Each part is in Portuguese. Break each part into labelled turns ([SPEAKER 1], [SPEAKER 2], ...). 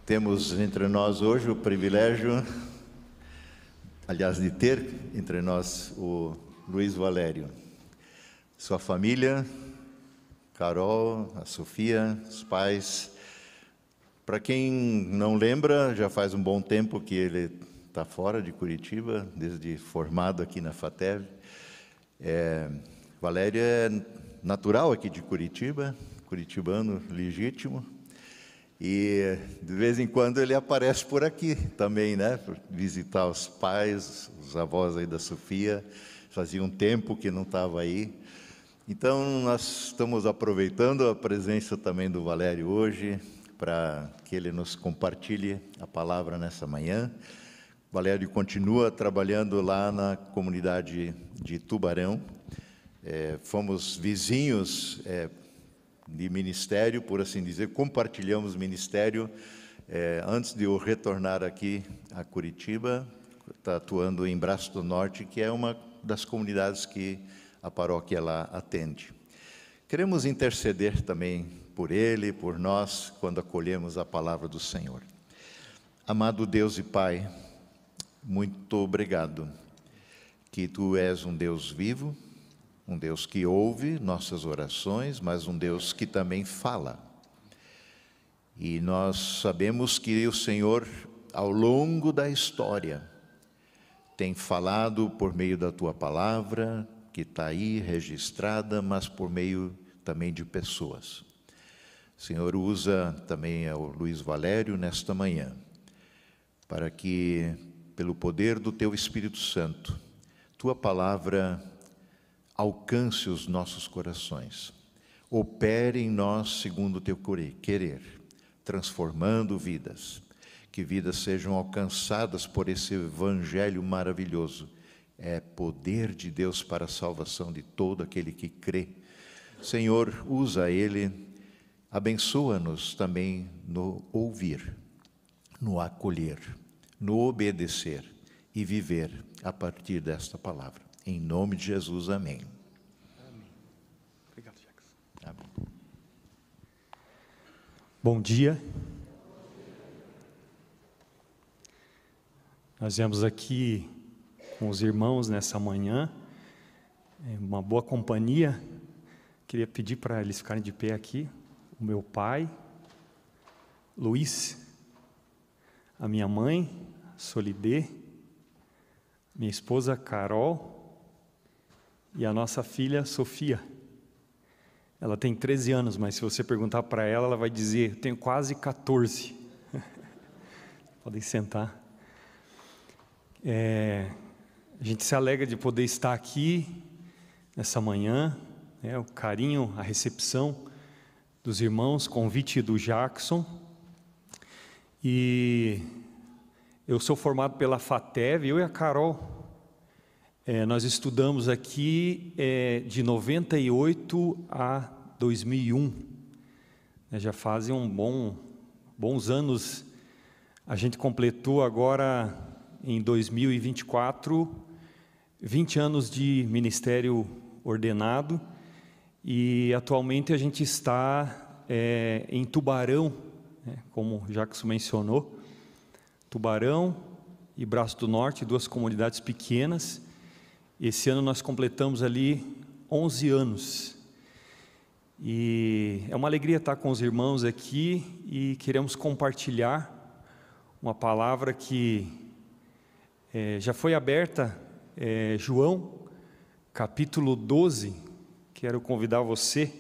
[SPEAKER 1] Temos entre nós hoje o privilégio, aliás, de ter entre nós o Luiz Valério, sua família, Carol, a Sofia, os pais. Para quem não lembra, já faz um bom tempo que ele está fora de Curitiba, desde formado aqui na FATEV. Valério é natural aqui de Curitiba, curitibano legítimo, e de vez em quando ele aparece por aqui também, né? Visitar os pais, os avós aí da Sofia. Fazia um tempo que não estava aí. Então nós estamos aproveitando a presença também do Valério hoje, para que ele nos compartilhe a palavra nessa manhã. O Valério continua trabalhando lá na comunidade de Tubarão. Fomos vizinhos de ministério, por assim dizer, compartilhamos ministério. Antes de eu retornar aqui a Curitiba, está atuando em Braço do Norte, que é uma das comunidades que a paróquia lá atende. Queremos interceder também por ele, por nós, quando acolhemos a palavra do Senhor. Amado Deus e Pai, muito obrigado, que Tu és um Deus vivo, um Deus que ouve nossas orações, mas um Deus que também fala. E nós sabemos que o Senhor, ao longo da história, tem falado por meio da Tua palavra, que está aí registrada, mas por meio também de pessoas. O Senhor usa também o Luiz Valério nesta manhã, para que, pelo poder do Teu Espírito Santo, Tua palavra alcance os nossos corações, opere em nós segundo o Teu querer, transformando vidas, que vidas sejam alcançadas por esse evangelho maravilhoso. É poder de Deus para a salvação de todo aquele que crê. Senhor, usa ele, abençoa-nos também no ouvir, no acolher, no obedecer e viver a partir desta palavra. Em nome de Jesus, amém.
[SPEAKER 2] Amém. Obrigado, Jackson.
[SPEAKER 1] Amém.
[SPEAKER 2] Bom dia. Nós viemos aqui com os irmãos nessa manhã, uma boa companhia. Queria pedir para eles ficarem de pé aqui. O meu pai, Luiz, a minha mãe, Solidê, minha esposa Carol e a nossa filha Sofia. Ela tem 13 anos, mas se você perguntar para ela, ela vai dizer: tenho quase 14. Podem sentar. A gente se alegra de poder estar aqui nessa manhã, o carinho, a recepção dos irmãos, convite do Jackson. E eu sou formado pela FATEV, eu e a Carol. Nós estudamos aqui de 98 a 2001. Já fazem bons anos. A gente completou agora, em 2024, 20 anos de ministério ordenado. E atualmente a gente está em Tubarão, como o Jackson mencionou. Tubarão e Braço do Norte, duas comunidades pequenas. Esse ano nós completamos ali 11 anos. E é uma alegria estar com os irmãos aqui e queremos compartilhar uma palavra que já foi aberta, João, capítulo 12. Quero convidar você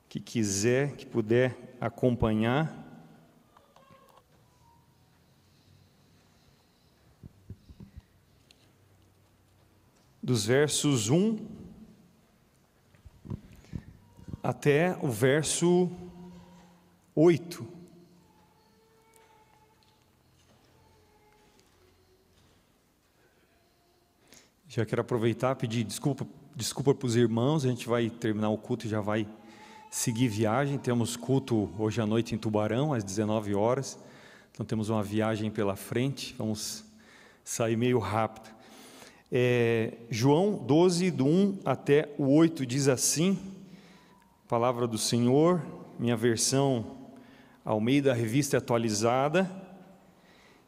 [SPEAKER 2] que quiser, que puder acompanhar. Dos versos 1 até o verso 8. Já quero aproveitar e pedir desculpa para os irmãos. A gente vai terminar o culto e já vai seguir viagem. Temos culto hoje à noite em Tubarão, às 19 horas. Então temos uma viagem pela frente, vamos sair meio rápido. João 12, do 1 até o 8, diz assim: Palavra do Senhor, minha versão Almeida, Revista Atualizada.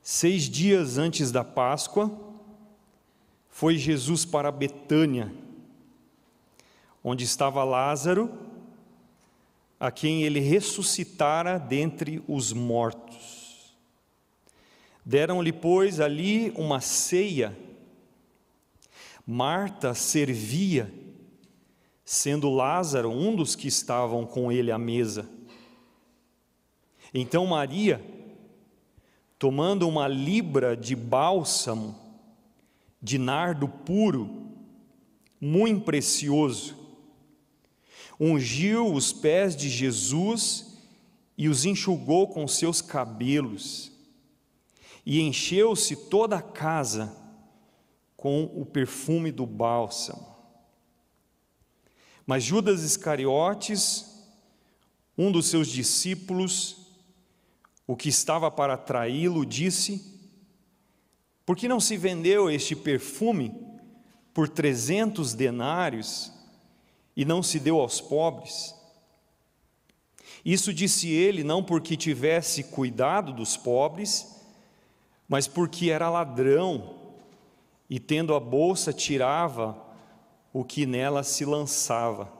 [SPEAKER 2] 6 dias antes da Páscoa, foi Jesus para Betânia, onde estava Lázaro, a quem ele ressuscitara dentre os mortos. Deram-lhe, pois, ali uma ceia. Marta servia, sendo Lázaro um dos que estavam com ele à mesa. Então Maria, tomando uma libra de bálsamo, de nardo puro, muito precioso, ungiu os pés de Jesus e os enxugou com seus cabelos, e encheu-se toda a casa com o perfume do bálsamo. Mas Judas Iscariotes, um dos seus discípulos, o que estava para traí-lo, disse: por que não se vendeu este perfume por 300 denários e não se deu aos pobres? Isso disse ele não porque tivesse cuidado dos pobres, mas porque era ladrão e, tendo a bolsa, tirava o que nela se lançava.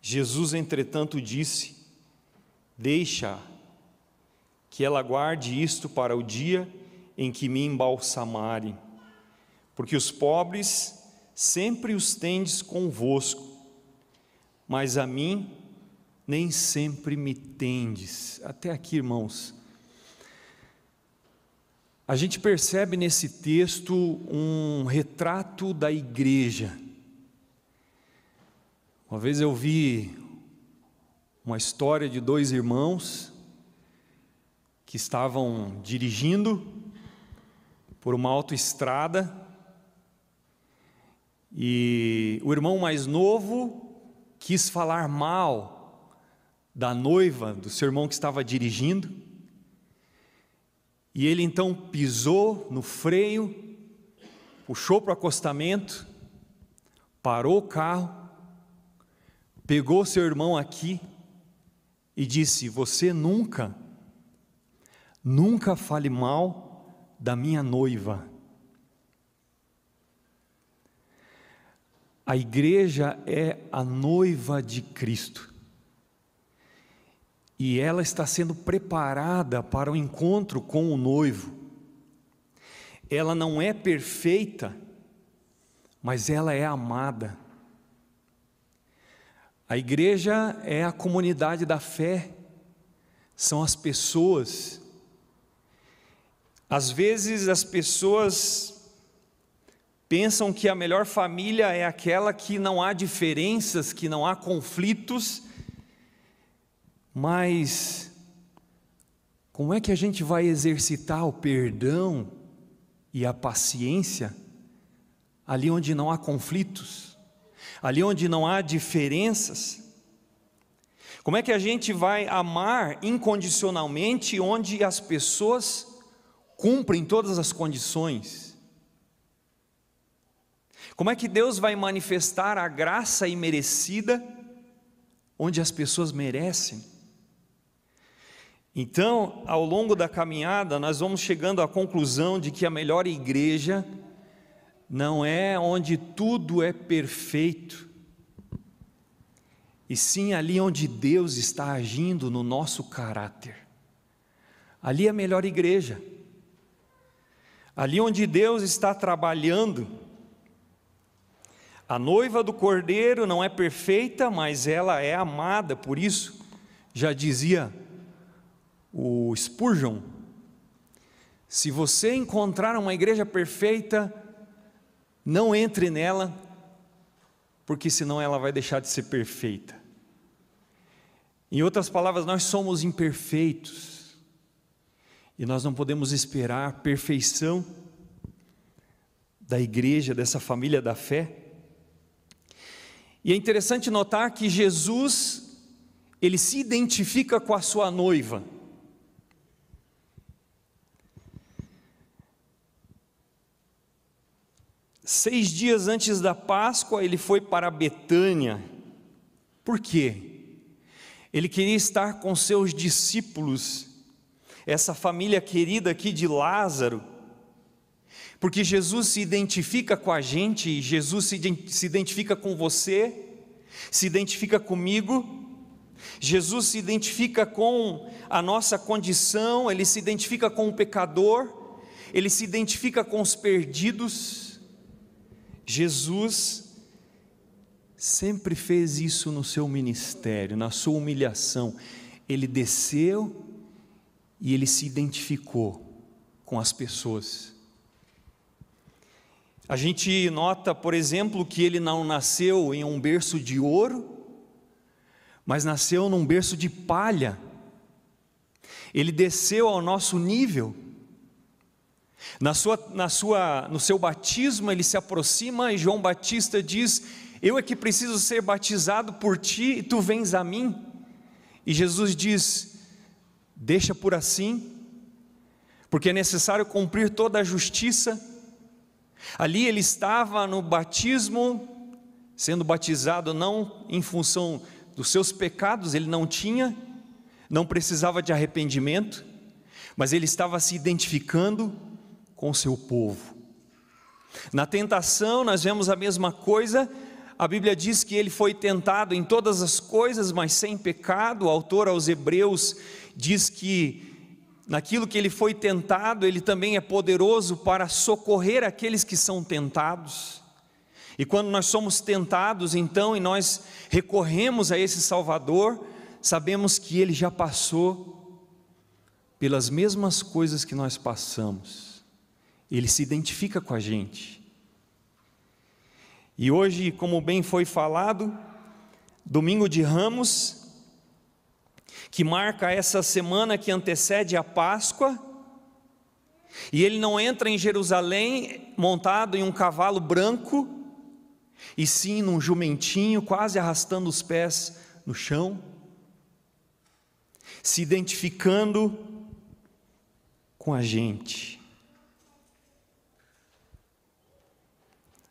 [SPEAKER 2] Jesus, entretanto, disse: deixa que ela guarde isto para o dia em que me embalsamarem, porque os pobres sempre os tendes convosco, mas a mim nem sempre me tendes. Até aqui, irmãos, a gente percebe nesse texto um retrato da igreja. Uma vez eu vi uma história de 2 irmãos que estavam dirigindo por uma autoestrada, e o irmão mais novo quis falar mal da noiva do seu irmão que estava dirigindo, e ele então pisou no freio, puxou para o acostamento, parou o carro, pegou seu irmão aqui e disse: você nunca fale mal da minha noiva. A igreja é a noiva de Cristo, e ela está sendo preparada para o encontro com o noivo. Ela não é perfeita, mas ela é amada. A igreja é a comunidade da fé, são as pessoas. Às vezes as pessoas pensam que a melhor família é aquela que não há diferenças, que não há conflitos, mas como é que a gente vai exercitar o perdão e a paciência ali onde não há conflitos, ali onde não há diferenças? Como é que a gente vai amar incondicionalmente onde as pessoas cumprem todas as condições? Como é que Deus vai manifestar a graça imerecida onde as pessoas merecem? Então, ao longo da caminhada, nós vamos chegando à conclusão de que a melhor igreja não é onde tudo é perfeito, e sim ali onde Deus está agindo no nosso caráter. Ali é a melhor igreja. Ali onde Deus está trabalhando. A noiva do Cordeiro não é perfeita, mas ela é amada. Por isso, já dizia o Spurgeon: se você encontrar uma igreja perfeita, não entre nela, porque senão ela vai deixar de ser perfeita. Em outras palavras, nós somos imperfeitos, e nós não podemos esperar a perfeição da igreja, dessa família da fé. E é interessante notar que Jesus, ele se identifica com a sua noiva. Seis dias antes da Páscoa, ele foi para Betânia. Por quê? Ele queria estar com seus discípulos, essa família querida aqui de Lázaro, porque Jesus se identifica com a gente, Jesus se identifica com você, se identifica comigo. Jesus se identifica com a nossa condição, Ele se identifica com o pecador, Ele se identifica com os perdidos. Jesus sempre fez isso no seu ministério, na sua humilhação. Ele desceu e Ele se identificou com as pessoas. A gente nota, por exemplo, que Ele não nasceu em um berço de ouro, mas nasceu num berço de palha. Ele desceu ao nosso nível. No seu batismo Ele se aproxima e João Batista diz: eu é que preciso ser batizado por ti e tu vens a mim. E Jesus diz: deixa por assim, porque é necessário cumprir toda a justiça. Ali Ele estava no batismo, sendo batizado não em função dos seus pecados, Ele não precisava de arrependimento, mas Ele estava se identificando com o seu povo. Na tentação nós vemos a mesma coisa. A Bíblia diz que Ele foi tentado em todas as coisas, mas sem pecado. O autor aos Hebreus diz que naquilo que Ele foi tentado, Ele também é poderoso para socorrer aqueles que são tentados. E quando nós somos tentados, então, e nós recorremos a esse Salvador, sabemos que Ele já passou pelas mesmas coisas que nós passamos. Ele se identifica com a gente. E hoje, como bem foi falado, domingo de Ramos, que marca essa semana que antecede a Páscoa, e Ele não entra em Jerusalém montado em um cavalo branco, e sim num jumentinho, quase arrastando os pés no chão, se identificando com a gente.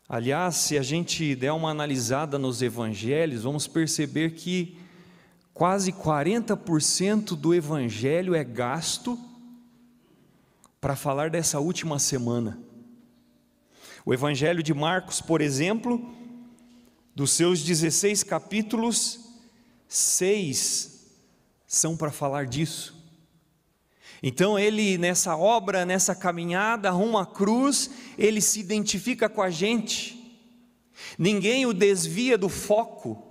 [SPEAKER 2] Aliás, se a gente der uma analisada nos evangelhos, vamos perceber que quase 40% do evangelho é gasto para falar dessa última semana. O evangelho de Marcos, por exemplo, dos seus 16 capítulos, 6 são para falar disso. Então Ele, nessa obra, nessa caminhada rumo à cruz, Ele se identifica com a gente. Ninguém o desvia do foco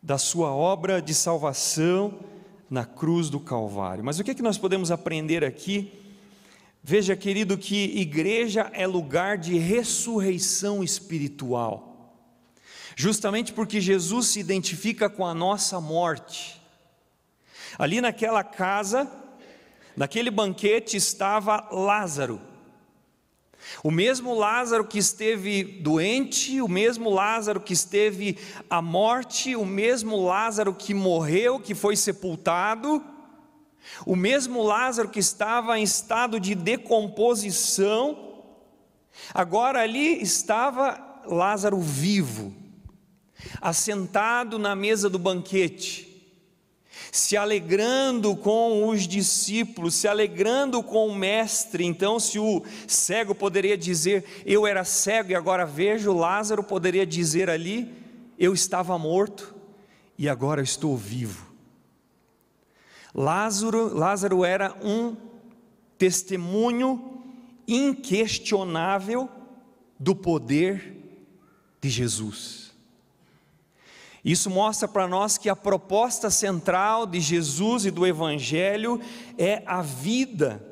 [SPEAKER 2] da sua obra de salvação na cruz do Calvário. Mas o que é que nós podemos aprender aqui? Veja, querido, que igreja é lugar de ressurreição espiritual, justamente porque Jesus se identifica com a nossa morte. Ali naquela casa, naquele banquete, estava Lázaro, o mesmo Lázaro que esteve doente, o mesmo Lázaro que esteve à morte, o mesmo Lázaro que morreu, que foi sepultado, o mesmo Lázaro que estava em estado de decomposição. Agora ali estava Lázaro vivo, assentado na mesa do banquete, se alegrando com os discípulos, se alegrando com o mestre. Então, se o cego poderia dizer: eu era cego e agora vejo, Lázaro poderia dizer ali: eu estava morto e agora estou vivo. Lázaro era um testemunho inquestionável do poder de Jesus. Isso mostra para nós que a proposta central de Jesus e do Evangelho é a vida.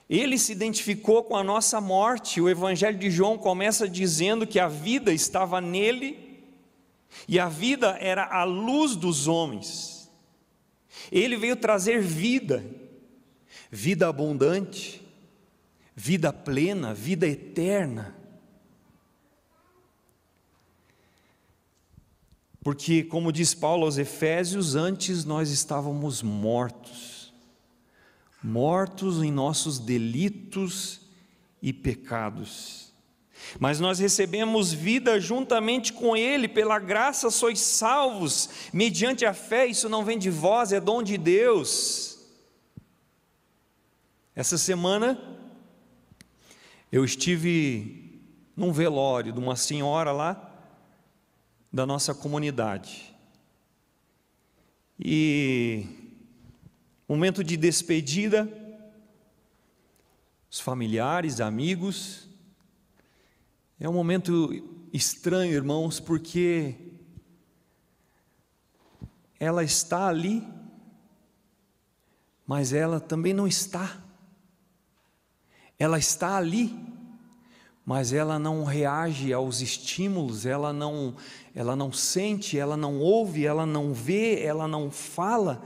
[SPEAKER 2] Ele se identificou com a nossa morte. O Evangelho de João começa dizendo que a vida estava nele, e a vida era a luz dos homens. Ele veio trazer vida, vida abundante, vida plena, vida eterna. Porque, como diz Paulo aos Efésios, antes nós estávamos mortos em nossos delitos e pecados. Mas nós recebemos vida juntamente com Ele, pela graça sois salvos, mediante a fé. Isso não vem de vós, é dom de Deus. Essa semana eu estive num velório de uma senhora lá da nossa comunidade, e momento de despedida, os familiares, amigos. É um momento estranho, irmãos, porque ela está ali, mas ela também não está. Ela está ali, mas ela não reage aos estímulos, ela não sente, ela não ouve, ela não vê, ela não fala.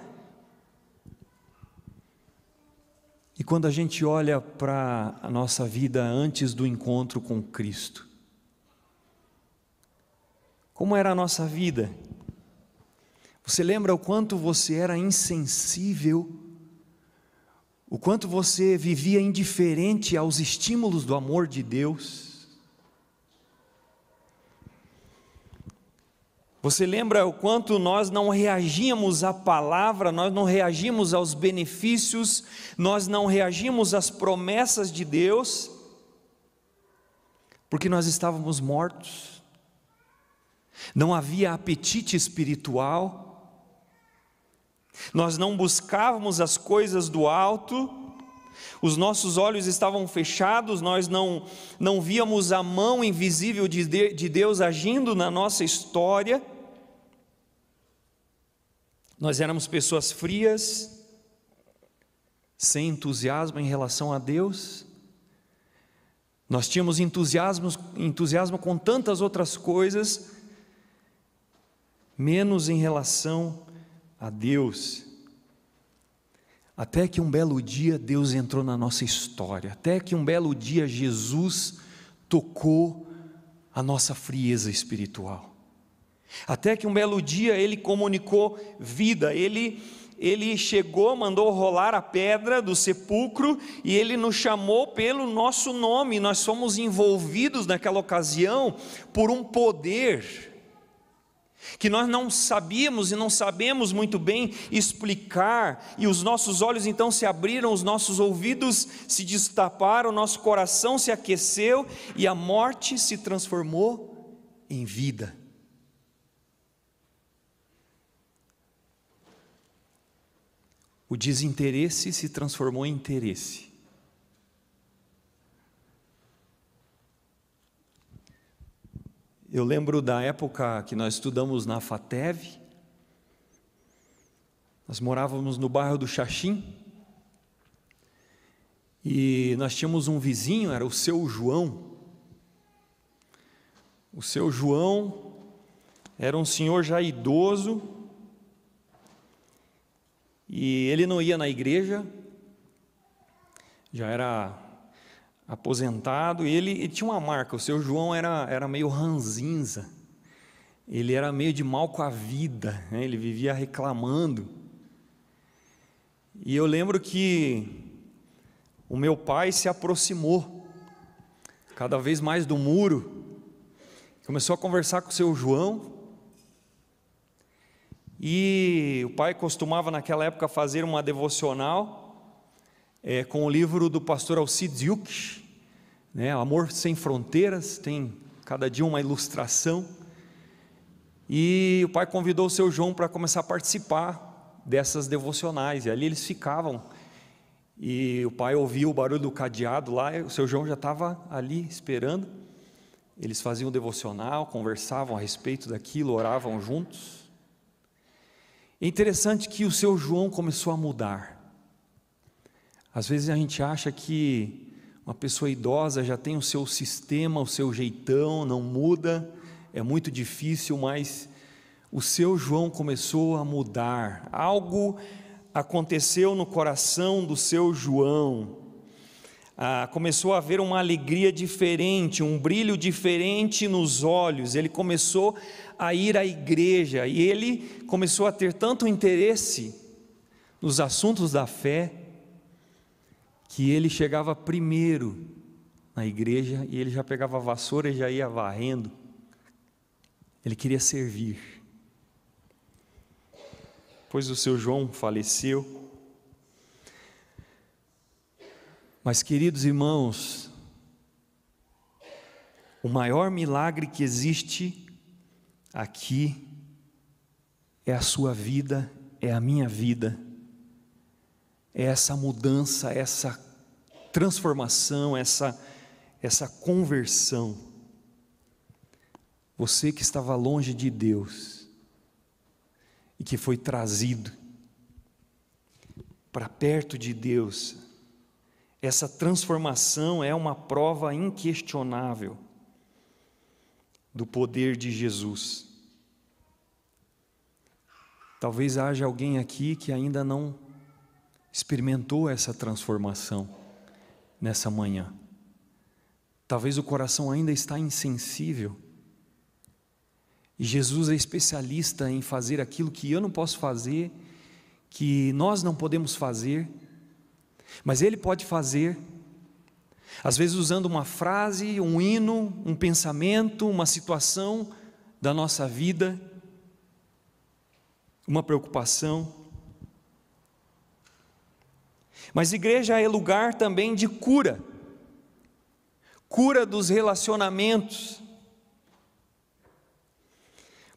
[SPEAKER 2] E quando a gente olha para a nossa vida antes do encontro com Cristo, como era a nossa vida? Você lembra o quanto você era insensível, o quanto você vivia indiferente aos estímulos do amor de Deus? Você lembra o quanto nós não reagíamos à palavra, nós não reagimos aos benefícios, nós não reagimos às promessas de Deus, porque nós estávamos mortos, não havia apetite espiritual, nós não buscávamos as coisas do alto, os nossos olhos estavam fechados, nós não víamos a mão invisível de Deus agindo na nossa história. Nós éramos pessoas frias, sem entusiasmo em relação a Deus. Nós tínhamos entusiasmo com tantas outras coisas, menos em relação a Deus. Até que um belo dia Deus entrou na nossa história, até que um belo dia Jesus tocou a nossa frieza espiritual. Até que um belo dia Ele comunicou vida, Ele chegou, mandou rolar a pedra do sepulcro, e Ele nos chamou pelo nosso nome. Nós fomos envolvidos naquela ocasião por um poder que nós não sabíamos e não sabemos muito bem explicar, e os nossos olhos então se abriram, os nossos ouvidos se destaparam, o nosso coração se aqueceu, e a morte se transformou em vida. O desinteresse se transformou em interesse. Eu lembro da época que nós estudamos na FATEV, nós morávamos no bairro do Xaxim, e nós tínhamos um vizinho, era o seu João. O seu João era um senhor já idoso, e ele não ia na igreja, já era aposentado, e ele tinha uma marca. O seu João era meio ranzinza, ele era meio de mal com a vida, né? Ele vivia reclamando. E eu lembro que o meu pai se aproximou cada vez mais do muro, começou a conversar com o seu João, e o pai costumava naquela época fazer uma devocional com o livro do pastor Alcides Yuch, né, Amor Sem Fronteiras, tem cada dia uma ilustração, e o pai convidou o seu João para começar a participar dessas devocionais, e ali eles ficavam, e o pai ouvia o barulho do cadeado lá, e o seu João já estava ali esperando. Eles faziam o devocional, conversavam a respeito daquilo, oravam juntos. É interessante que o seu João começou a mudar. Às vezes a gente acha que uma pessoa idosa já tem o seu sistema, o seu jeitão, não muda, é muito difícil, mas o seu João começou a mudar. Algo aconteceu no coração do seu João. Começou a haver uma alegria diferente, um brilho diferente nos olhos. Ele começou a ir à igreja, e ele começou a ter tanto interesse nos assuntos da fé, que ele chegava primeiro na igreja e ele já pegava a vassoura e já ia varrendo. Ele queria servir. Depois o seu João faleceu. Mas, queridos irmãos, o maior milagre que existe aqui é a sua vida, é a minha vida, é essa mudança, essa transformação, essa conversão. Você que estava longe de Deus e que foi trazido para perto de Deus, essa transformação é uma prova inquestionável do poder de Jesus. Talvez haja alguém aqui que ainda não experimentou essa transformação nessa manhã. Talvez o coração ainda está insensível. E Jesus é especialista em fazer aquilo que eu não posso fazer, que nós não podemos fazer, mas Ele pode fazer. Às vezes usando uma frase, um hino, um pensamento, uma situação da nossa vida, uma preocupação. Mas igreja é lugar também de cura, cura dos relacionamentos,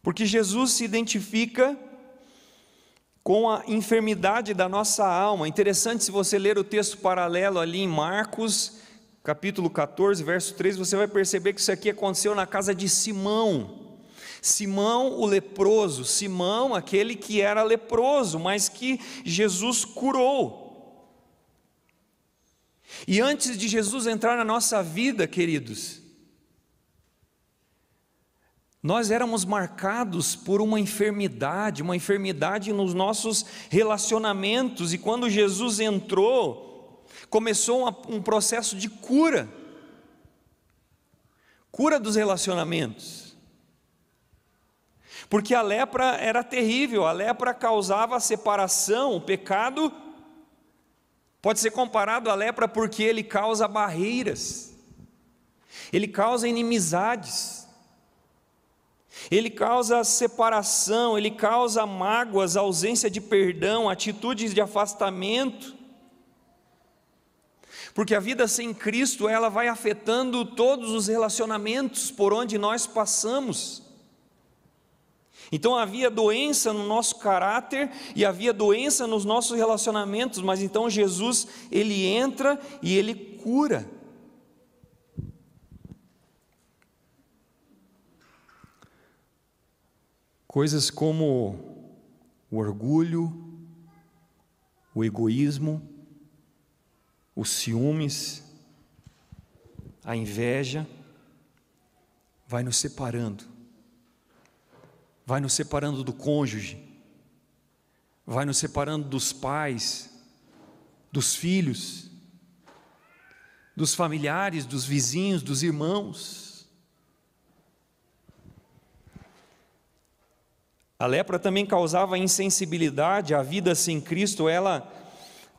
[SPEAKER 2] porque Jesus se identifica com a enfermidade da nossa alma. Interessante, se você ler o texto paralelo ali em Marcos, capítulo 14, verso 3, você vai perceber que isso aqui aconteceu na casa de Simão. Simão o leproso, Simão aquele que era leproso, mas que Jesus curou. E antes de Jesus entrar na nossa vida, queridos, nós éramos marcados por uma enfermidade nos nossos relacionamentos, e quando Jesus entrou, começou um processo de cura dos relacionamentos, porque a lepra era terrível, a lepra causava separação. O pecado pode ser comparado à lepra porque ele causa barreiras, ele causa inimizades, ele causa separação, ele causa mágoas, ausência de perdão, atitudes de afastamento. Porque a vida sem Cristo, ela vai afetando todos os relacionamentos por onde nós passamos. Então havia doença no nosso caráter e havia doença nos nossos relacionamentos, mas então Jesus, Ele entra e Ele cura. Coisas como o orgulho, o egoísmo, os ciúmes, a inveja, vai nos separando do cônjuge, vai nos separando dos pais, dos filhos, dos familiares, dos vizinhos, dos irmãos. A lepra também causava insensibilidade. A vida sem Cristo, ela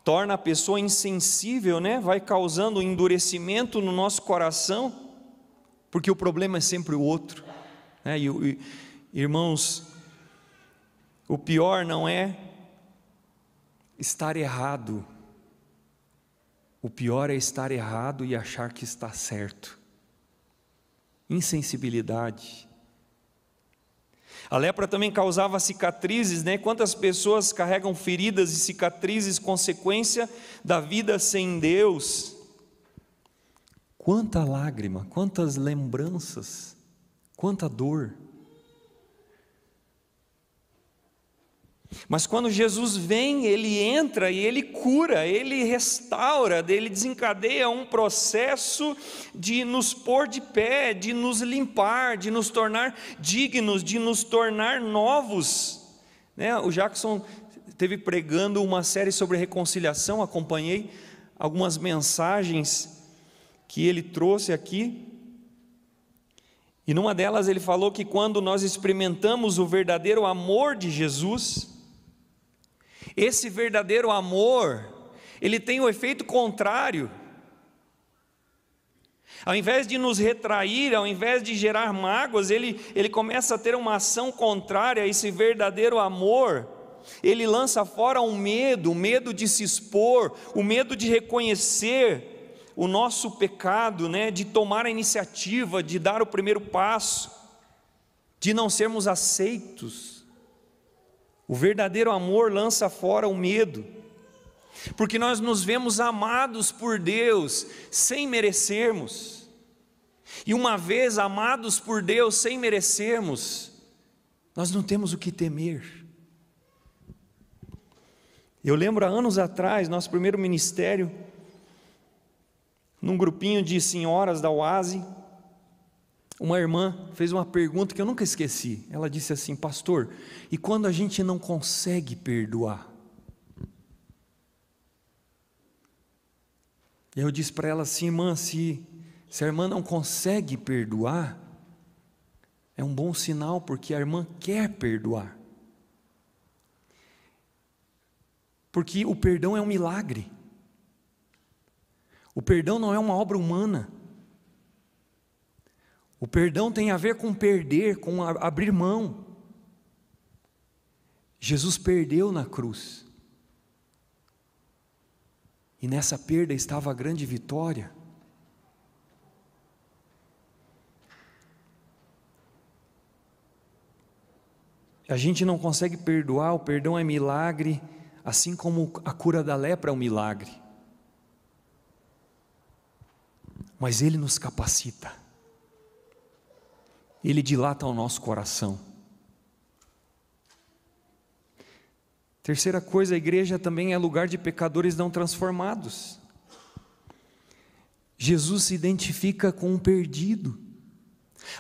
[SPEAKER 2] torna a pessoa insensível, né? Vai causando endurecimento no nosso coração, porque o problema é sempre o outro, né? Irmãos, o pior não é estar errado, o pior é estar errado e achar que está certo. Insensibilidade. A lepra também causava cicatrizes, né? Quantas pessoas carregam feridas e cicatrizes, consequência da vida sem Deus? Quanta lágrima, quantas lembranças, quanta dor. Mas quando Jesus vem, Ele entra e Ele cura, Ele restaura, Ele desencadeia um processo de nos pôr de pé, de nos limpar, de nos tornar dignos, de nos tornar novos, né? O Jackson esteve pregando uma série sobre reconciliação, acompanhei algumas mensagens que ele trouxe aqui, e numa delas ele falou que quando nós experimentamos o verdadeiro amor de Jesus, esse verdadeiro amor, ele tem o efeito contrário. Ao invés de nos retrair, ao invés de gerar mágoas, ele começa a ter uma ação contrária a esse verdadeiro amor. Ele lança fora o medo de se expor, o medo de reconhecer o nosso pecado, né? De tomar a iniciativa, de dar o primeiro passo, de não sermos aceitos. O verdadeiro amor lança fora o medo, porque nós nos vemos amados por Deus sem merecermos, e uma vez amados por Deus sem merecermos, nós não temos o que temer. Eu lembro há anos atrás, nosso primeiro ministério, num grupinho de senhoras da Oase, uma irmã fez uma pergunta que eu nunca esqueci. Ela disse assim: pastor, e quando a gente não consegue perdoar? E eu disse para ela assim: irmã, se a irmã não consegue perdoar, é um bom sinal, porque a irmã quer perdoar. Porque o perdão é um milagre. O perdão não é uma obra humana. O perdão tem a ver com perder, com abrir mão. Jesus perdeu na cruz. E nessa perda estava a grande vitória. A gente não consegue perdoar, o perdão é milagre, assim como a cura da lepra é um milagre. Mas Ele nos capacita. Ele dilata o nosso coração. Terceira coisa, a igreja também é lugar de pecadores não transformados. Jesus se identifica com um perdido.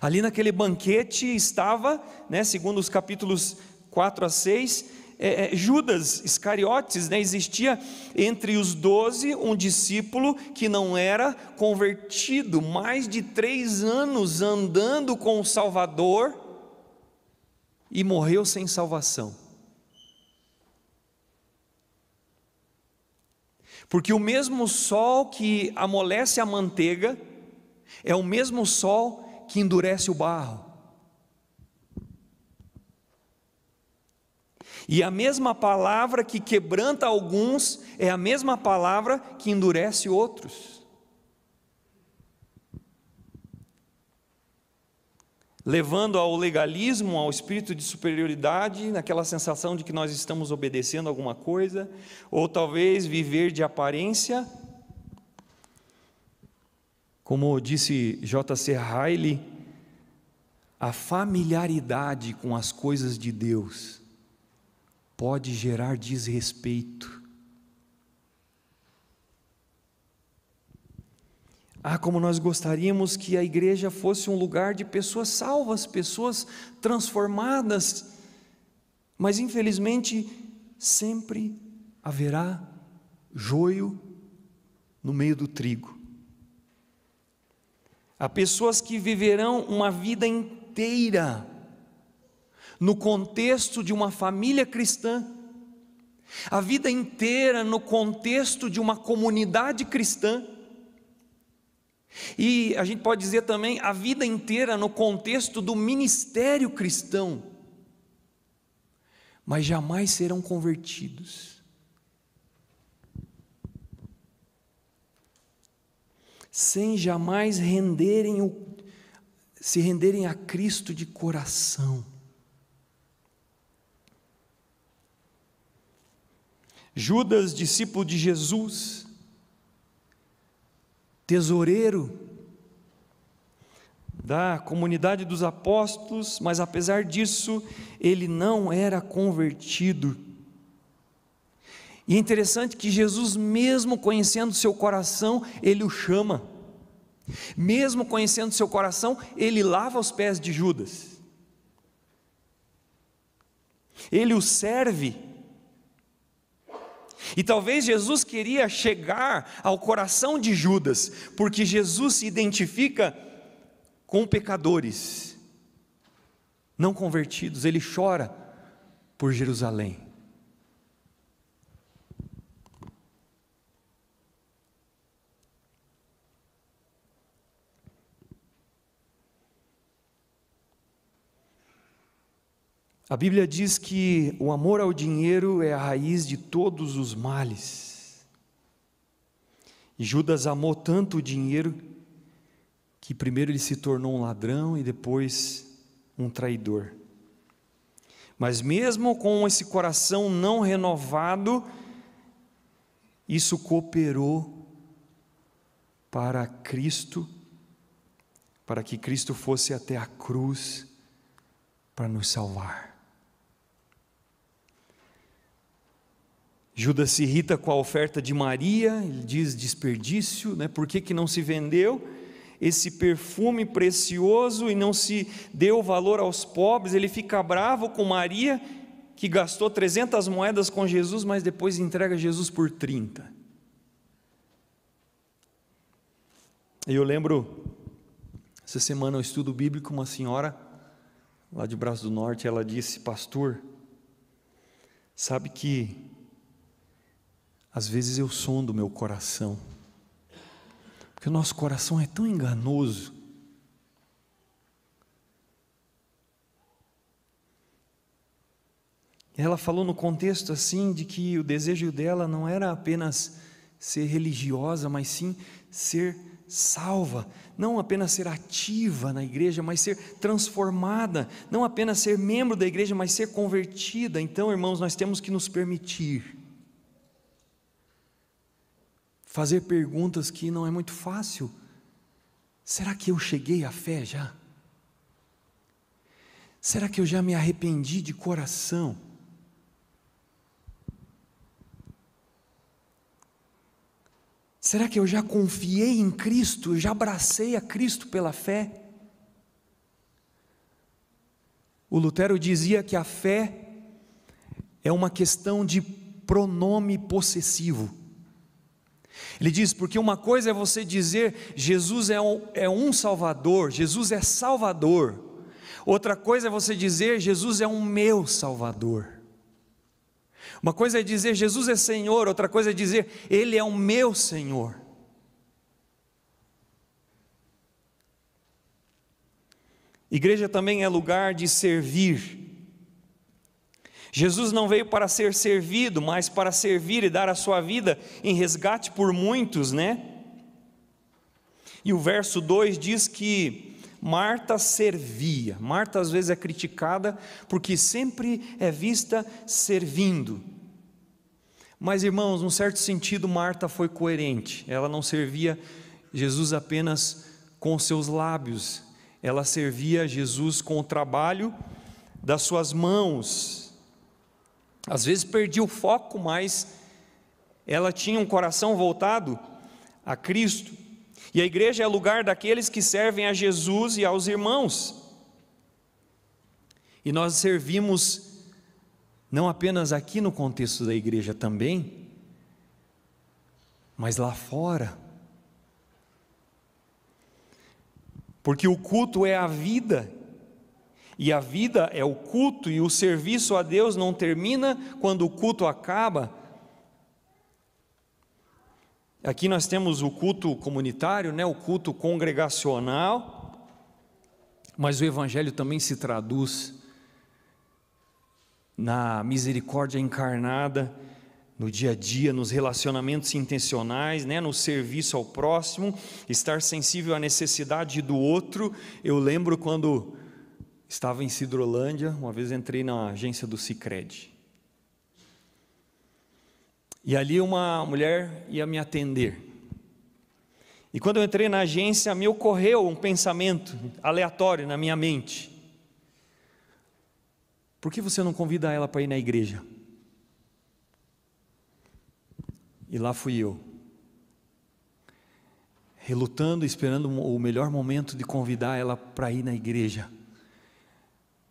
[SPEAKER 2] Ali naquele banquete estava, né, segundo os capítulos 4 a 6, Judas Iscariotes, né, existia entre os 12 um discípulo que não era convertido, mais de 3 anos andando com o Salvador e morreu sem salvação. Porque o mesmo sol que amolece a manteiga é o mesmo sol que endurece o barro. E a mesma palavra que quebranta alguns é a mesma palavra que endurece outros. Levando ao legalismo, ao espírito de superioridade, naquela sensação de que nós estamos obedecendo alguma coisa, ou talvez viver de aparência. Como disse J.C. Riley, a familiaridade com as coisas de Deus pode gerar desrespeito. Como nós gostaríamos que a igreja fosse um lugar de pessoas salvas, pessoas transformadas, mas infelizmente sempre haverá joio no meio do trigo. Há pessoas que viverão uma vida inteira no contexto de uma família cristã, a vida inteira no contexto de uma comunidade cristã, e a gente pode dizer também a vida inteira no contexto do ministério cristão, mas jamais serão convertidos. Sem jamais se renderem a Cristo de coração. Judas, discípulo de Jesus, tesoureiro da comunidade dos apóstolos, mas apesar disso, ele não era convertido. E é interessante que Jesus, mesmo conhecendo seu coração, ele o chama. Mesmo conhecendo seu coração, ele lava os pés de Judas. Ele o serve. E talvez Jesus queria chegar ao coração de Judas, porque Jesus se identifica com pecadores não convertidos. Ele chora por Jerusalém. A Bíblia diz que o amor ao dinheiro é a raiz de todos os males. E Judas amou tanto o dinheiro que primeiro ele se tornou um ladrão e depois um traidor. Mas mesmo com esse coração não renovado, isso cooperou para Cristo, para que Cristo fosse até a cruz para nos salvar. Judas se irrita com a oferta de Maria, ele diz desperdício, né? Por que não se vendeu esse perfume precioso e não se deu valor aos pobres? Ele fica bravo com Maria, que gastou 300 moedas com Jesus, mas depois entrega Jesus por 30. Eu lembro, essa semana eu estudo bíblico, uma senhora lá de Braço do Norte, ela disse: pastor, sabe que às vezes eu sondo o meu coração, porque o nosso coração é tão enganoso. Ela falou no contexto assim, de que o desejo dela não era apenas ser religiosa, mas sim ser salva, não apenas ser ativa na igreja, mas ser transformada, não apenas ser membro da igreja, mas ser convertida. Então, irmãos, nós temos que nos permitir fazer perguntas que não é muito fácil. Será que eu cheguei à fé já? Será que eu já me arrependi de coração? Será que eu já confiei em Cristo, eu já abracei a Cristo pela fé? O Lutero dizia que a fé é uma questão de pronome possessivo. Ele diz, porque uma coisa é você dizer, Jesus é um Salvador, Jesus é Salvador. Outra coisa é você dizer, Jesus é um meu Salvador. Uma coisa é dizer, Jesus é Senhor, outra coisa é dizer, Ele é o meu Senhor. Igreja também é lugar de servir. Jesus não veio para ser servido, mas para servir e dar a sua vida em resgate por muitos, né? E o verso 2 diz que Marta servia. Marta às vezes é criticada porque sempre é vista servindo. Mas, irmãos, num certo sentido, Marta foi coerente. Ela não servia Jesus apenas com os seus lábios, ela servia Jesus com o trabalho das suas mãos. Às vezes perdia o foco, mas ela tinha um coração voltado a Cristo. E a igreja é lugar daqueles que servem a Jesus e aos irmãos. E nós servimos não apenas aqui no contexto da igreja também, mas lá fora. Porque o culto é a vida, e a vida é o culto, e o serviço a Deus não termina quando o culto acaba. Aqui nós temos o culto comunitário, né, o culto congregacional, mas o evangelho também se traduz na misericórdia encarnada, no dia a dia, nos relacionamentos intencionais, né, no serviço ao próximo, estar sensível à necessidade do outro. Eu lembro quando estava em Sidrolândia, uma vez entrei na agência do Sicredi, e ali uma mulher ia me atender, e quando eu entrei na agência, me ocorreu um pensamento aleatório na minha mente: por que você não convida ela para ir na igreja? E lá fui eu, relutando, esperando o melhor momento de convidar ela para ir na igreja.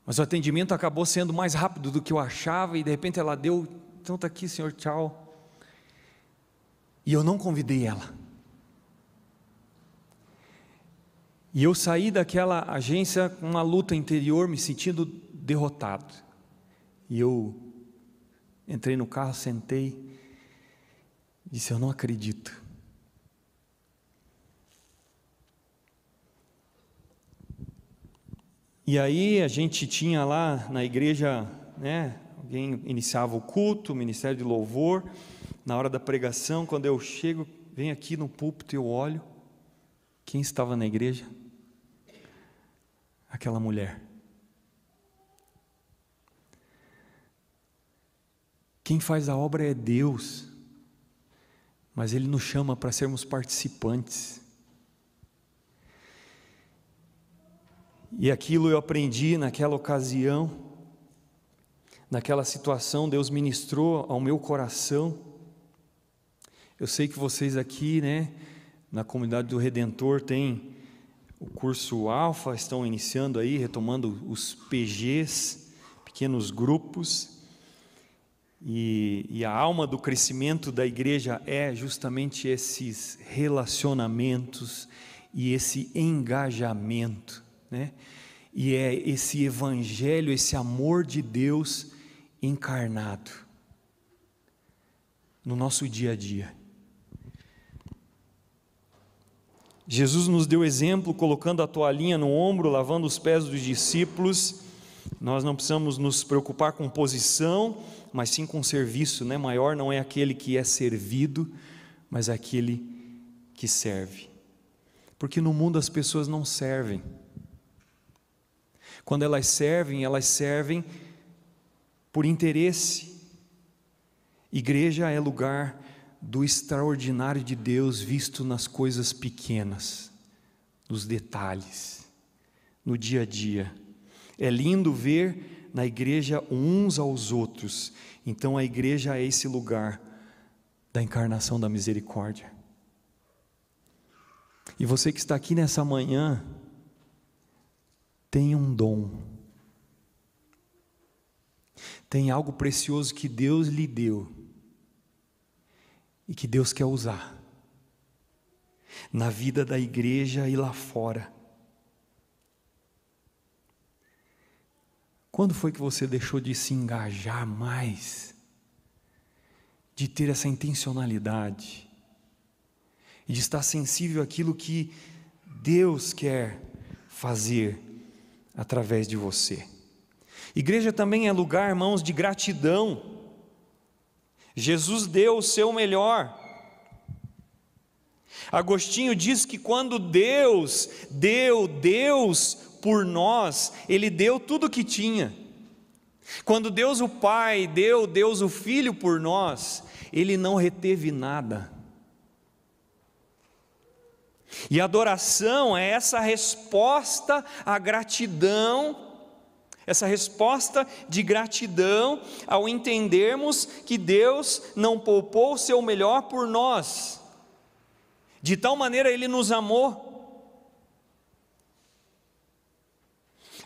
[SPEAKER 2] Mas o atendimento acabou sendo mais rápido do que eu achava, e de repente ela deu, então está aqui, senhor, tchau. E eu não convidei ela. E eu saí daquela agência com uma luta interior, me sentindo derrotado. E eu entrei no carro, sentei, disse: eu não acredito. E aí a gente tinha lá na igreja, né, alguém iniciava o culto, o ministério de louvor. Na hora da pregação, quando eu chego, venho aqui no púlpito e eu olho, quem estava na igreja? Aquela mulher. Quem faz a obra é Deus, mas Ele nos chama para sermos participantes. E aquilo eu aprendi naquela ocasião, naquela situação, Deus ministrou ao meu coração. Eu sei que vocês aqui, né, na comunidade do Redentor, tem o curso Alfa, estão iniciando aí, retomando os PGs, pequenos grupos, e a alma do crescimento da igreja é justamente esses relacionamentos e esse engajamento, né? E é esse evangelho, esse amor de Deus encarnado no nosso dia a dia. Jesus nos deu exemplo colocando a toalhinha no ombro, lavando os pés dos discípulos. Nós não precisamos nos preocupar com posição, mas sim com serviço, né? Maior não é aquele que é servido, mas aquele que serve. Porque no mundo as pessoas não servem. Quando elas servem por interesse. Igreja é lugar do extraordinário de Deus visto nas coisas pequenas, nos detalhes, no dia a dia. É lindo ver na igreja uns aos outros. Então a igreja é esse lugar da encarnação da misericórdia. E você que está aqui nessa manhã, tem um dom, tem algo precioso que Deus lhe deu e que Deus quer usar na vida da igreja e lá fora. Quando foi que você deixou de se engajar mais, de ter essa intencionalidade e de estar sensível àquilo que Deus quer fazer através de você? Igreja também é lugar, irmãos, de gratidão. Jesus deu o seu melhor. Agostinho diz que quando Deus deu por nós, Ele deu tudo o que tinha. Quando Deus o Pai deu Deus o Filho por nós, Ele não reteve nada. E a adoração é essa resposta à gratidão, essa resposta de gratidão ao entendermos que Deus não poupou o seu melhor por nós, de tal maneira Ele nos amou.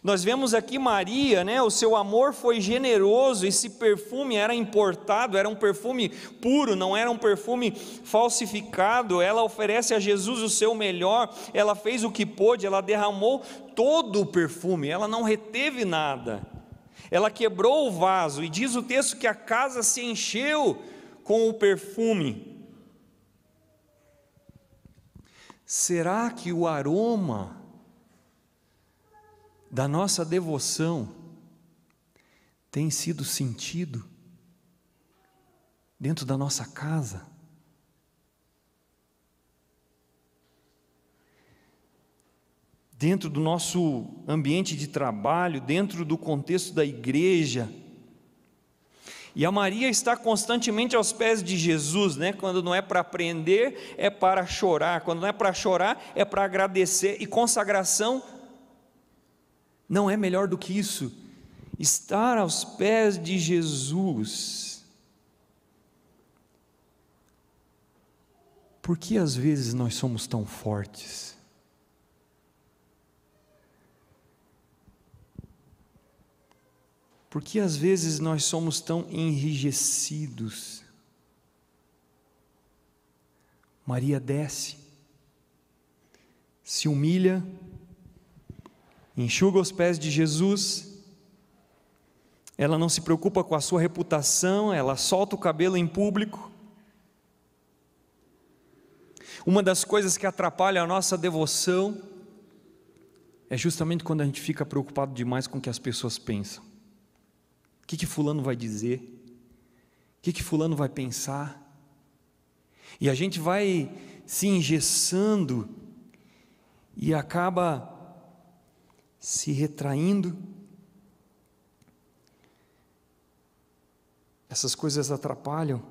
[SPEAKER 2] Nós vemos aqui Maria, né? O seu amor foi generoso, esse perfume era importado, era um perfume puro, não era um perfume falsificado. Ela oferece a Jesus o seu melhor, ela fez o que pôde, ela derramou todo o perfume, ela não reteve nada, ela quebrou o vaso, e diz o texto que a casa se encheu com o perfume. Será que o aroma da nossa devoção tem sido sentido dentro da nossa casa? Dentro do nosso ambiente de trabalho, dentro do contexto da igreja? E a Maria está constantemente aos pés de Jesus, né? Quando não é para aprender, é para chorar. Quando não é para chorar, é para agradecer. E consagração não é melhor do que isso. Estar aos pés de Jesus. Por que às vezes nós somos tão fortes? Por que às vezes nós somos tão enrijecidos? Maria desce, se humilha, enxuga os pés de Jesus. Ela não se preocupa com a sua reputação, ela solta o cabelo em público. Uma das coisas que atrapalha a nossa devoção é justamente quando a gente fica preocupado demais com o que as pessoas pensam. O que fulano vai dizer? O que fulano vai pensar? E a gente vai se engessando e acaba se retraindo. Essas coisas atrapalham.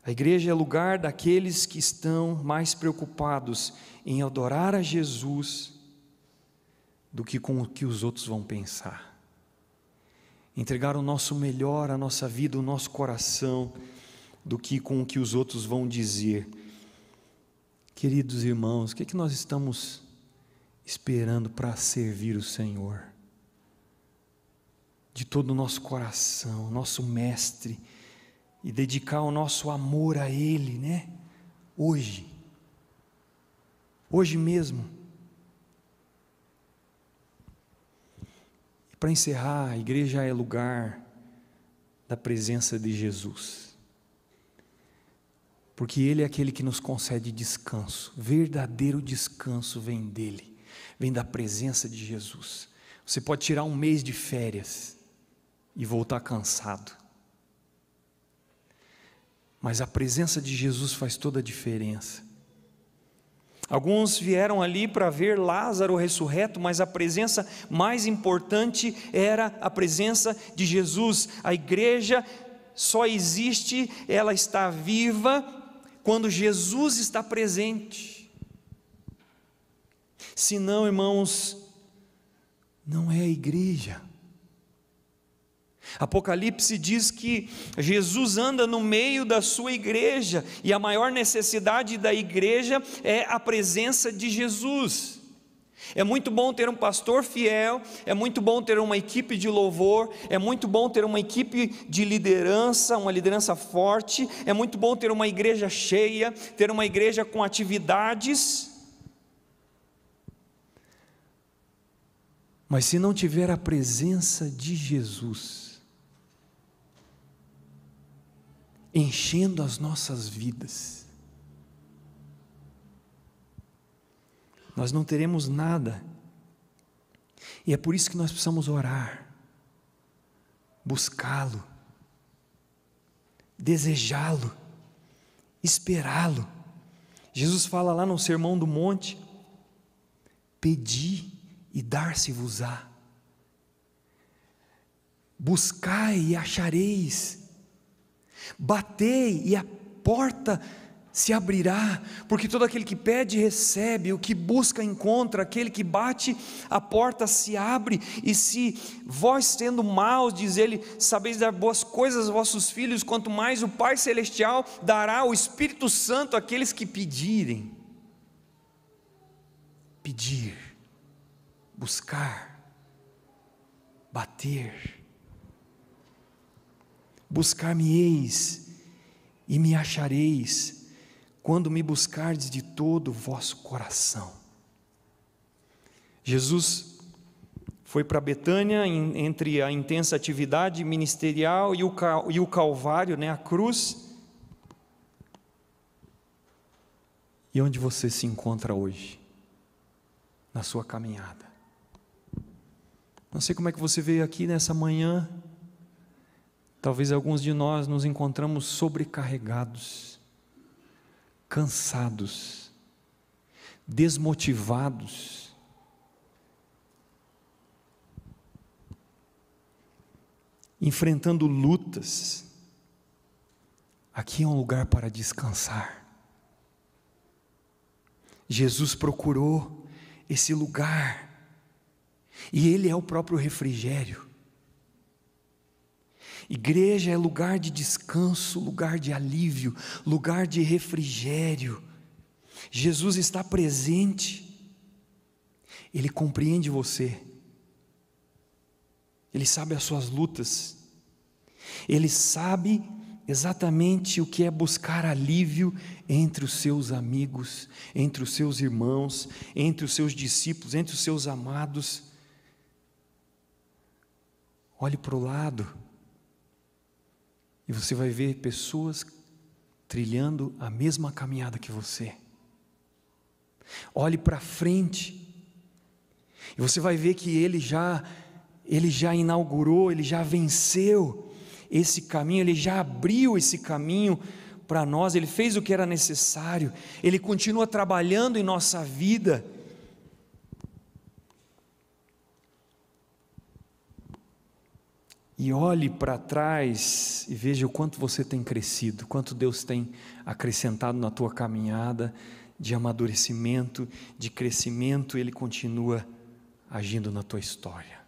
[SPEAKER 2] A igreja é lugar daqueles que estão mais preocupados em adorar a Jesus do que com o que os outros vão pensar. Entregar o nosso melhor, a nossa vida, o nosso coração, do que com o que os outros vão dizer. Queridos irmãos, o que nós estamos esperando para servir o Senhor? De todo o nosso coração, nosso mestre, e dedicar o nosso amor a Ele, né? Hoje mesmo. E para encerrar, a igreja é lugar da presença de Jesus, porque Ele é aquele que nos concede descanso. Verdadeiro descanso vem dEle, vem da presença de Jesus. Você pode tirar um mês de férias e voltar cansado, mas a presença de Jesus faz toda a diferença. Alguns vieram ali para ver Lázaro ressurreto, mas a presença mais importante era a presença de Jesus. A igreja só existe, ela está viva, quando Jesus está presente. Senão, irmãos, não é a igreja. Apocalipse diz que Jesus anda no meio da sua igreja, e a maior necessidade da igreja é a presença de Jesus. É muito bom ter um pastor fiel, é muito bom ter uma equipe de louvor, é muito bom ter uma equipe de liderança, uma liderança forte, é muito bom ter uma igreja cheia, ter uma igreja com atividades. Mas se não tiver a presença de Jesus enchendo as nossas vidas, nós não teremos nada. E é por isso que nós precisamos orar, buscá-lo, desejá-lo, esperá-lo. Jesus fala lá no Sermão do Monte: pedi e dar-se-vos-á, buscai e achareis, batei e a porta se abrirá, porque todo aquele que pede recebe, o que busca encontra, aquele que bate a porta se abre. E se vós, sendo maus, diz ele, sabeis dar boas coisas aos vossos filhos, quanto mais o Pai Celestial dará o Espírito Santo àqueles que pedirem. Pedir, buscar, bater. Buscar-me-eis e me achareis, quando me buscardes de todo o vosso coração. Jesus foi para Betânia, entre a intensa atividade ministerial e o Calvário, né, a cruz. E onde você se encontra hoje, na sua caminhada? Não sei como é que você veio aqui nessa manhã. Talvez alguns de nós nos encontramos sobrecarregados, cansados, desmotivados. Enfrentando lutas. Aqui é um lugar para descansar. Jesus procurou esse lugar, e Ele é o próprio refrigério. Igreja é lugar de descanso, lugar de alívio, lugar de refrigério. Jesus está presente, Ele compreende você, Ele sabe as suas lutas, Ele sabe exatamente o que é buscar alívio entre os seus amigos, entre os seus irmãos, entre os seus discípulos, entre os seus amados. Olhe para o lado, e você vai ver pessoas trilhando a mesma caminhada que você. Olhe para frente, E você vai ver que Ele já inaugurou, Ele já venceu esse caminho, Ele já abriu esse caminho para nós, Ele fez o que era necessário, Ele continua trabalhando em nossa vida. E olhe para trás e veja o quanto você tem crescido, quanto Deus tem acrescentado na tua caminhada de amadurecimento, de crescimento. Ele continua agindo na tua história.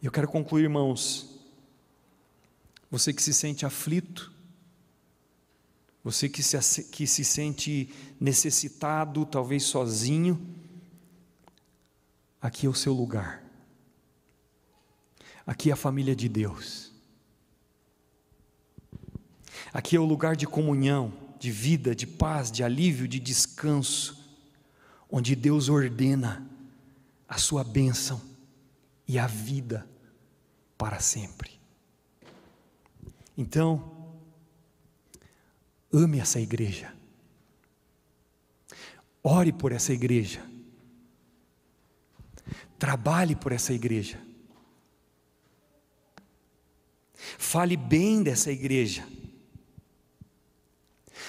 [SPEAKER 2] Eu quero concluir, irmãos, você que se sente aflito, você que se sente necessitado, talvez sozinho, aqui é o seu lugar. Aqui é a família de Deus. Aqui é o lugar de comunhão, de vida, de paz, de alívio, de descanso, onde Deus ordena a sua bênção e a vida para sempre. Então, ame essa igreja. Ore por essa igreja. Trabalhe por essa igreja. Fale bem dessa igreja.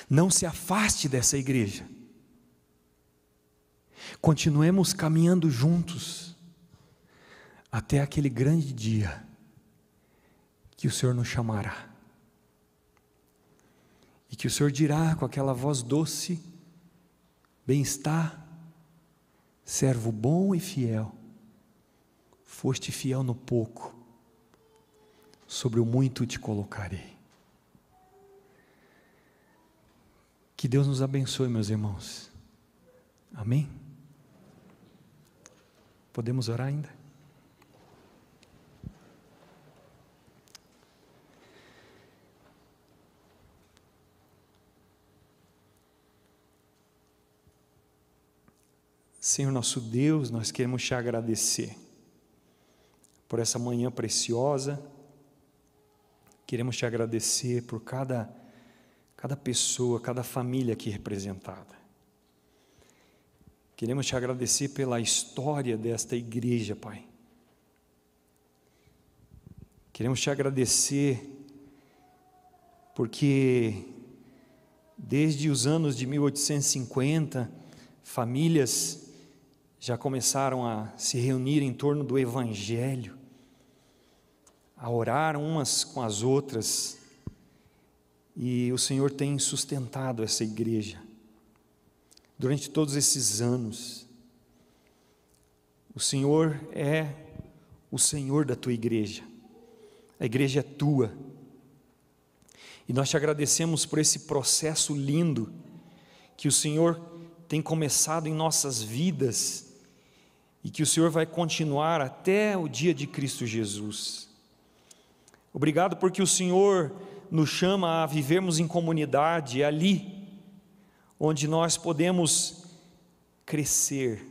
[SPEAKER 2] Não se afaste dessa igreja. Continuemos caminhando juntos até aquele grande dia que o Senhor nos chamará. E que o Senhor dirá com aquela voz doce: bem-está, servo bom e fiel, foste fiel no pouco, sobre o muito te colocarei. Que Deus nos abençoe, meus irmãos. Amém? Podemos orar ainda? Senhor nosso Deus, nós queremos te agradecer por essa manhã preciosa. Queremos te agradecer por cada pessoa, cada família aqui representada. Queremos te agradecer pela história desta igreja, Pai. Queremos te agradecer porque desde os anos de 1850, famílias já começaram a se reunir em torno do Evangelho, a orar umas com as outras, e o Senhor tem sustentado essa igreja durante todos esses anos. O Senhor é o Senhor da tua igreja, a igreja é tua, e nós te agradecemos por esse processo lindo que o Senhor tem começado em nossas vidas e que o Senhor vai continuar até o dia de Cristo Jesus. Obrigado porque o Senhor nos chama a vivermos em comunidade, ali onde nós podemos crescer,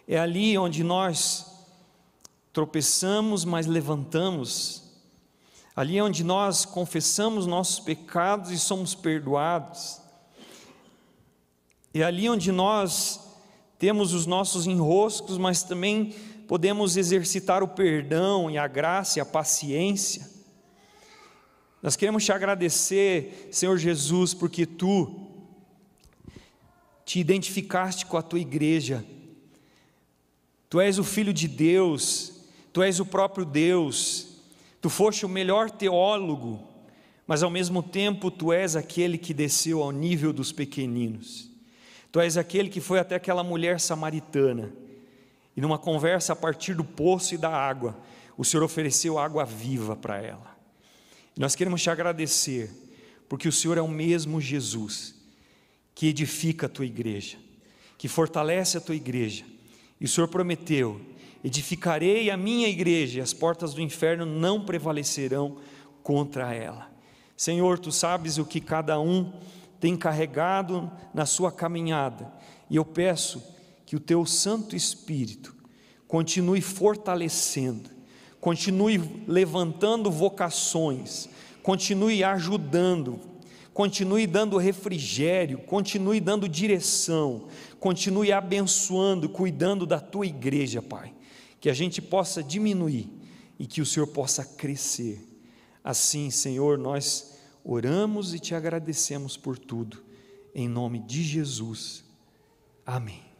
[SPEAKER 2] é ali onde nós tropeçamos, mas levantamos, ali onde nós confessamos nossos pecados e somos perdoados, é ali onde nós temos os nossos enroscos, mas também podemos exercitar o perdão e a graça e a paciência. Nós queremos te agradecer, Senhor Jesus, porque Tu te identificaste com a Tua igreja. Tu és o Filho de Deus, Tu és o próprio Deus, Tu foste o melhor teólogo, mas ao mesmo tempo Tu és aquele que desceu ao nível dos pequeninos. Tu és aquele que foi até aquela mulher samaritana, e numa conversa a partir do poço e da água, o Senhor ofereceu água viva para ela. E nós queremos te agradecer, porque o Senhor é o mesmo Jesus, que edifica a tua igreja, que fortalece a tua igreja, e o Senhor prometeu: edificarei a minha igreja, e as portas do inferno não prevalecerão contra ela. Senhor, Tu sabes o que cada um tem carregado na sua caminhada, e eu peço que o Teu Santo Espírito continue fortalecendo, continue levantando vocações, continue ajudando, continue dando refrigério, continue dando direção, continue abençoando, cuidando da tua igreja, Pai, que a gente possa diminuir e que o Senhor possa crescer. Assim, Senhor, nós oramos e te agradecemos por tudo, em nome de Jesus, amém.